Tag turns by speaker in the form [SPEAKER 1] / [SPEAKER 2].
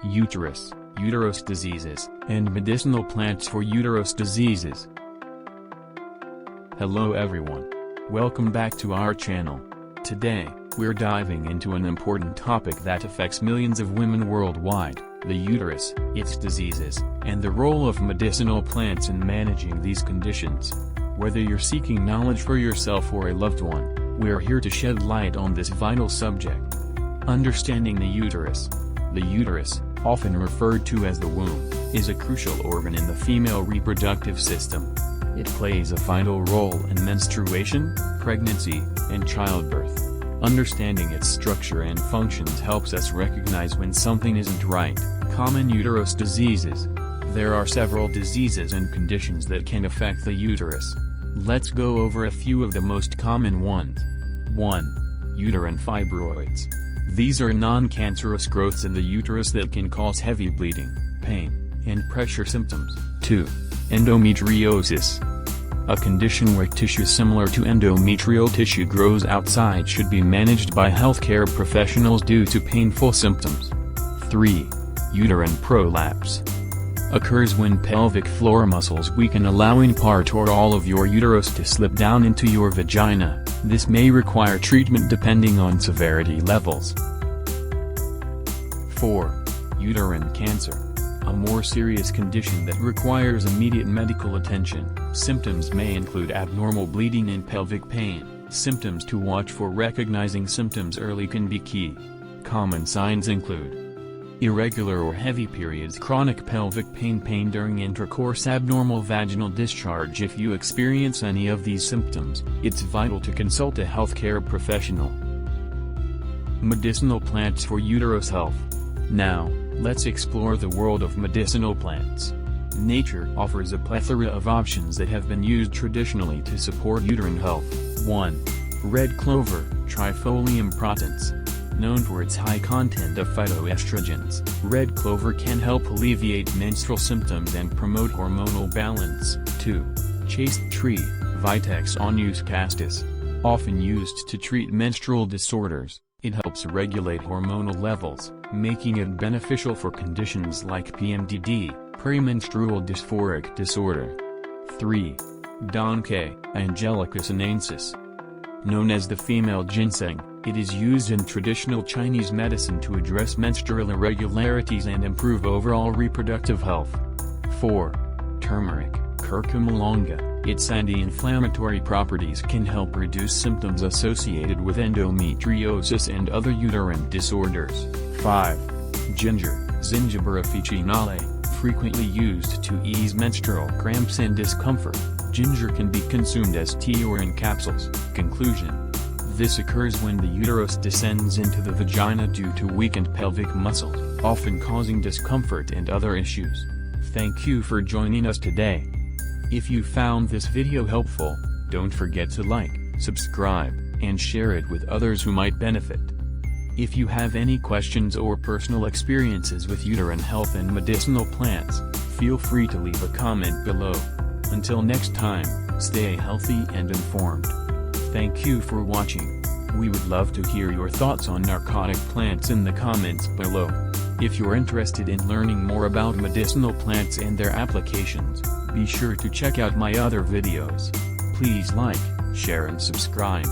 [SPEAKER 1] uterus, uterus diseases, and medicinal plants for uterus diseases. Hello everyone. Welcome back to our channel. Today, we're diving into an important topic that affects millions of women worldwide, the uterus, its diseases, and the role of medicinal plants in managing these conditions. Whether you're seeking knowledge for yourself or a loved one, we're here to shed light on this vital subject. Understanding the uterus. The uterus, often referred to as the womb, is a crucial organ in the female reproductive system. It plays a vital role in menstruation, pregnancy, and childbirth. Understanding its structure and functions helps us recognize when something isn't right. Common uterus diseases. There are several diseases and conditions that can affect the uterus. Let's go over a few of the most common ones. 1. Uterine fibroids. These are non-cancerous growths in the uterus that can cause heavy bleeding, pain, and pressure symptoms. 2. Endometriosis. A condition where tissue similar to endometrial tissue grows outside should be managed by healthcare professionals due to painful symptoms. 3. Uterine prolapse. Occurs when pelvic floor muscles weaken, allowing part or all of your uterus to slip down into your vagina. This may require treatment depending on severity levels. 4. Uterine cancer. A more serious condition that requires immediate medical attention. Symptoms may include abnormal bleeding and pelvic pain. Symptoms to watch for. Recognizing symptoms early can be key. Common signs include irregular or heavy periods, chronic pelvic pain during intercourse, abnormal vaginal discharge. If you experience any of these symptoms, it's vital to consult a healthcare professional. Medicinal plants for uterus health. Now, let's explore the world of medicinal plants. Nature offers a plethora of options that have been used traditionally to support uterine health. 1. Red clover, Trifolium protens. Known for its high content of phytoestrogens, red clover can help alleviate menstrual symptoms and promote hormonal balance. 2. Chaste tree, Vitex onus castus. Often used to treat menstrual disorders, it helps regulate hormonal levels, making it beneficial for conditions like PMDD, premenstrual dysphoric disorder. 3. Donkey, Angelica sinensis. Known as the female ginseng, it is used in traditional Chinese medicine to address menstrual irregularities and improve overall reproductive health. 4. Turmeric, Curcuma longa. Its anti-inflammatory properties can help reduce symptoms associated with endometriosis and other uterine disorders. 5. Ginger, Zingiber officinale. Frequently used to ease menstrual cramps and discomfort, ginger can be consumed as tea or in capsules. Conclusion. This occurs when the uterus descends into the vagina due to weakened pelvic muscles, often causing discomfort and other issues. Thank you for joining us today. If you found this video helpful, don't forget to like, subscribe, and share it with others who might benefit. If you have any questions or personal experiences with uterine health and medicinal plants, feel free to leave a comment below. Until next time, stay healthy and informed. Thank you for watching. We would love to hear your thoughts on narcotic plants in the comments below. If you're interested in learning more about medicinal plants and their applications, be sure to check out my other videos. Please like, share and subscribe.